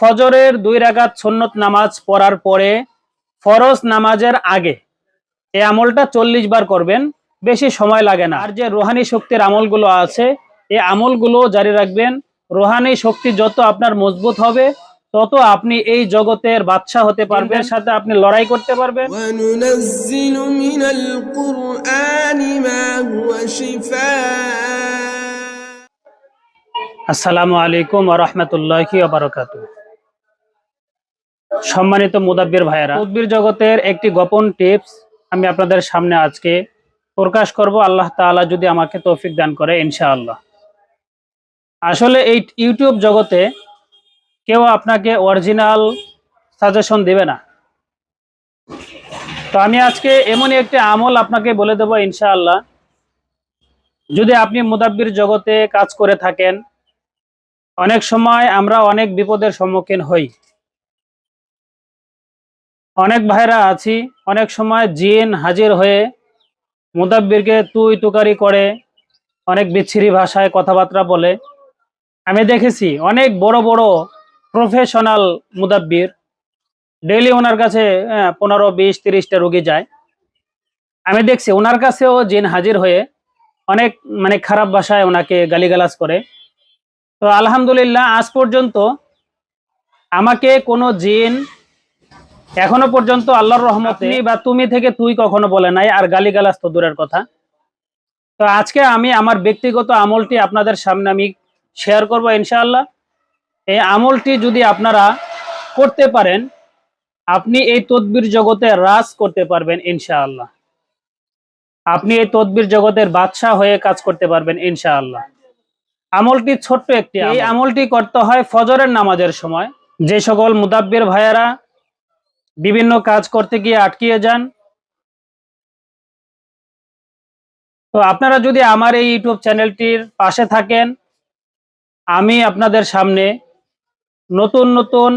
ফজরের 2 রাকাত সুন্নত নামাজ পড়ার পরে ফরজ নামাজের আগে এই আমলটা 40 বার করবেন, বেশি সময় লাগে না। আর যে রুহানি শক্তির আমলগুলো আছে এই আমলগুলো জারি রাখবেন। রুহানি শক্তি যত আপনার মজবুত হবে তত আপনি এই জগতের বাদশা হতে পারবেন, সাথে আপনি লড়াই করতে পারবেন। وَنُنَزِّلُ مِنَ الْقُرْآنِ مَا هُوَ شِفَاءٌ। আসসালামু আলাইকুম ওয়া রাহমাতুল্লাহি ওয়া বারাকাতুহু। সম্মানিত মুদাব্বির ভাইয়েরা, তদবির জগতের একটি গোপন টিপস আমি আপনাদের সামনে আজকে প্রকাশ করব, আল্লাহ তাআলা যদি আমাকে তৌফিক দান করে ইনশাআল্লাহ। আসলে এই ইউটিউব জগতে কেউ আপনাকে অরিজিনাল সাজেশন দিবে না। তো আমি আজকে এমনই একটি আমল আপনাকে বলে দেব ইনশাআল্লাহ। যদি আপনি মুদাব্বির জগতে কাজ করে থাকেন, অনেক সময় আমরা অনেক বিপদের সম্মুখীন হই। অনেক ভাইরা আছি, অনেক সময় জিন হাজির হয়ে মুদাব্বিরকে তুই তুকারি করে, অনেক বিচ্ছিরি ভাষায় কথাবার্তা বলে। আমি দেখেছি অনেক বড় বড় প্রফেশনাল মুদাব্বির, ডেইলি ওনার কাছে 15, 20, 30টা রোগী যায়। আমি দেখছি ওনার কাছেও জিন হাজির হয়ে অনেক খারাপ ভাষায় ওনাকে গালিগালাজ করে। তো আলহামদুলিল্লাহ আজ পর্যন্ত আমাকে কোনো জিন এখনো পর্যন্ত আল্লাহর রহমতে বা তুমি থেকে তুই কখনো বলে নাই, আর গালিগালাজ তো দূরের কথা। তো আজকে আমি আমার ব্যক্তিগত আমলটি আপনাদের সামনে আমি শেয়ার করব ইনশাআল্লাহ। এই আমলটি যদি আপনারা করতে পারেন, আপনি এই তদবির জগতে রাজ করতে পারবেন ইনশাআল্লাহ। আপনি এই তদবির জগতের বাদশা হয়ে কাজ করতে পারবেন ইনশাআল্লাহ। আমলটি ছোট্ট একটি, এই আমলটি করতে হয় ফজরের নামাজের সময়। যে সকল মুদাব্বির ভাইয়েরা বিভিন্ন কাজ করতে গিয়ে আটকিয়ে যান, তো আপনারা যদি আমার এই ইউটিউব চ্যানেলটির পাশে থাকেন, আমি আপনাদের সামনে নতুন নতুন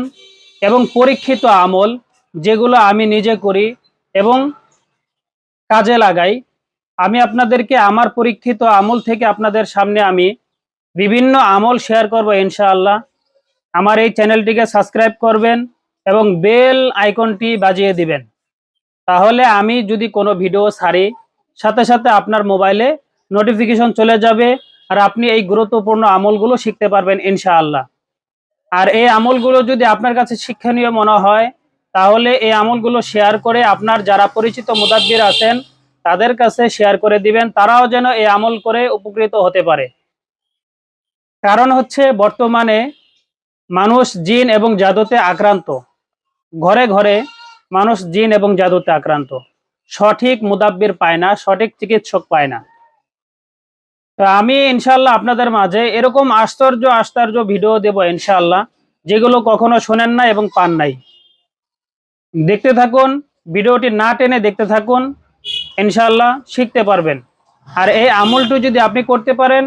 এবং পরীক্ষিত আমল, যেগুলো আমি নিজে করি এবং কাজে লাগাই, আমি আপনাদেরকে আমার পরীক্ষিত আমল থেকে আপনাদের সামনে আমি বিভিন্ন আমল শেয়ার করব ইনশাআল্লাহ। আমার এই চ্যানেলটিকে সাবস্ক্রাইব করবেন এবং বেল আইকনটি বাজিয়ে দিবেন, তাহলে আমি যদি কোনো ভিডিও ছাড়ি সাথে সাথে আপনার মোবাইলে নোটিফিকেশন চলে যাবে, আর আপনি এই গুরুত্বপূর্ণ আমলগুলো শিখতে পারবেন ইনশাআল্লাহ। আর এই আমলগুলো যদি আপনার কাছে শিক্ষণীয় মনে হয়, তাহলে এই আমলগুলো শেয়ার করে আপনার যারা পরিচিত মুদাব্বির আছেন তাদের কাছে শেয়ার করে দিবেন, তারাও যেন এই আমল করে উপকৃত হতে পারে। কারণ হচ্ছে বর্তমানে মানুষ জিন এবং জাদুতে আক্রান্ত, ঘরে ঘরে মানুষ জিন এবং জাদুতে আক্রান্ত, সঠিক মুদাব্বির পায় না, সঠিক চিকিৎসক পায় না। তো আমি ইনশাআল্লাহ আপনাদের মাঝে এরকম আশ্চর্য আশ্চর্য ভিডিও দেব ইনশাআল্লাহ, যেগুলো কখনো শোনেন না এবং পান নাই। দেখতে থাকুন, ভিডিওটি না টেনে দেখতে থাকুন, ইনশাআল্লাহ শিখতে পারবেন। আর এই আমলটি যদি আপনি করতে পারেন,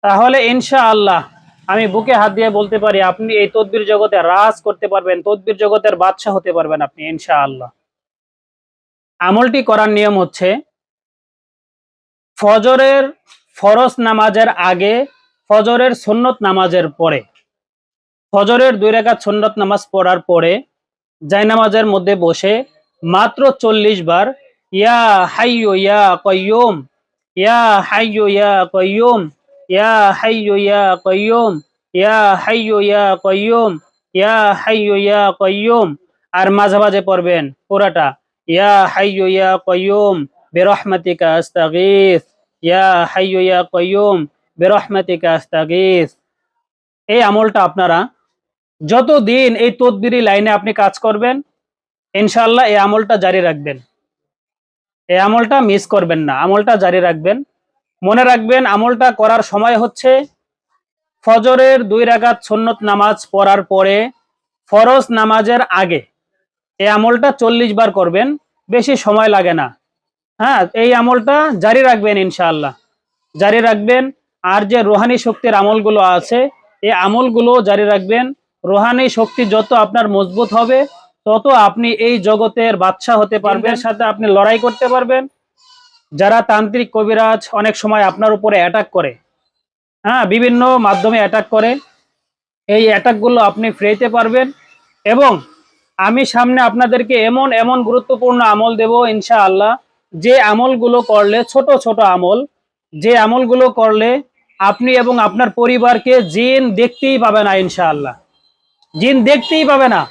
তাহলে ইনশাআল্লাহ আমি বুকে হাত দিয়ে বলতে পারি আপনি এই তদবির জগতে রাজ করতে পারবেন, তদবির জগতের বাদশা হতে পারবেন আপনি ইনশাআল্লাহ। আমলটি করার নিয়ম হচ্ছে, ফজরের ফরজ নামাজের আগে, ফজরের সুন্নত নামাজের পরে, ফজরের 2 রাকাত সুন্নত নামাজ পড়ার পরে জায়নামাজের মধ্যে বসে মাত্র 40 বার ইয়া হাইয়ু ইয়া কাইয়ুম, ইয়া হাইয়ু ইয়া কাইয়ুম, ইয়া হাইয়ু ইয়া কাইয়ুম, ইয়া হাইয়ু ইয়া কাইয়ুম, ইয়া হাইয়ু ইয়া কাইয়ুম। আর মাঝে মাঝে পড়বেন পুরাটা ইয়া হাইয়ু ইয়া কাইয়ুম বিরহমাতিকা আস্তাগীথ, ইয়া হাইয়ু ইয়া কাইয়ুম বিরহমাতিকা আস্তাগীথ। এই আমলটা আপনারা যতদিন এই তদবিরি লাইনে আপনি কাজ করবেন ইনশাআল্লাহ এই আমলটা জারি রাখবেন। এই আমলটা মিস করবেন না, আমলটা জারি রাখবেন। মনে রাখবেন আমলটা করার সময় হচ্ছে ফজরের 2 রাকাত সুন্নত নামাজ পড়ার পরে ফরজ নামাজের আগে। এই আমলটা 40 বার করবেন, বেশি সময় লাগে না। হ্যাঁ, এই আমলটা জারি রাখবেন ইনশাআল্লাহ, জারি রাখবেন। আর যে রুহানি শক্তির আমলগুলো আছে এই আমলগুলো জারি রাখবেন। রুহানি শক্তি যত আপনার মজবুত হবে তত আপনি এই জগতের বাদশা হতে পারবেন, সাথে আপনি লড়াই করতে পারবেন। যারা তান্ত্রিক কবিরাজ অনেক সময় আপনার উপরে অ্যাটাক করে, হ্যাঁ, বিভিন্ন মাধ্যমে অ্যাটাক করে, এই অ্যাটাকগুলো আপনি ফ্রিতে পারবেন। এবং আমি সামনে আপনাদেরকে এমন এমন গুরুত্বপূর্ণ আমল দেব ইনশাআল্লাহ, যে আমলগুলো করলে, ছোট ছোট আমল, যে আমলগুলো করলে আপনি এবং আপনার পরিবারকে জিন দেখতেই পাবে না ইনশাআল্লাহ। জিন দেখতেই পাবে না।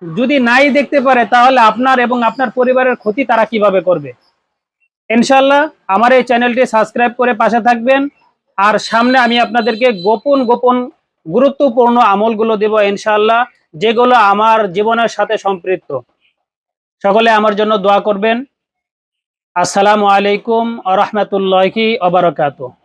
যদি নাই দেখতে পারে তাহলে আপনার এবং আপনার পরিবারের ক্ষতি তারা কিভাবে করবে। ইনশাআল্লাহ আমার এই চ্যানেলটি সাবস্ক্রাইব করে পাশে থাকবেন। আর সামনে আমি আপনাদেরকে গোপন গোপন গুরুত্বপূর্ণ আমলগুলো দেব ইনশাআল্লাহ, যেগুলো আমার জীবনের সাথে সম্পৃক্ত। সকলে আমার জন্য দোয়া করবেন। আসসালামু আলাইকুম ওয়া রাহমাতুল্লাহি ওয়া বারাকাতুহু।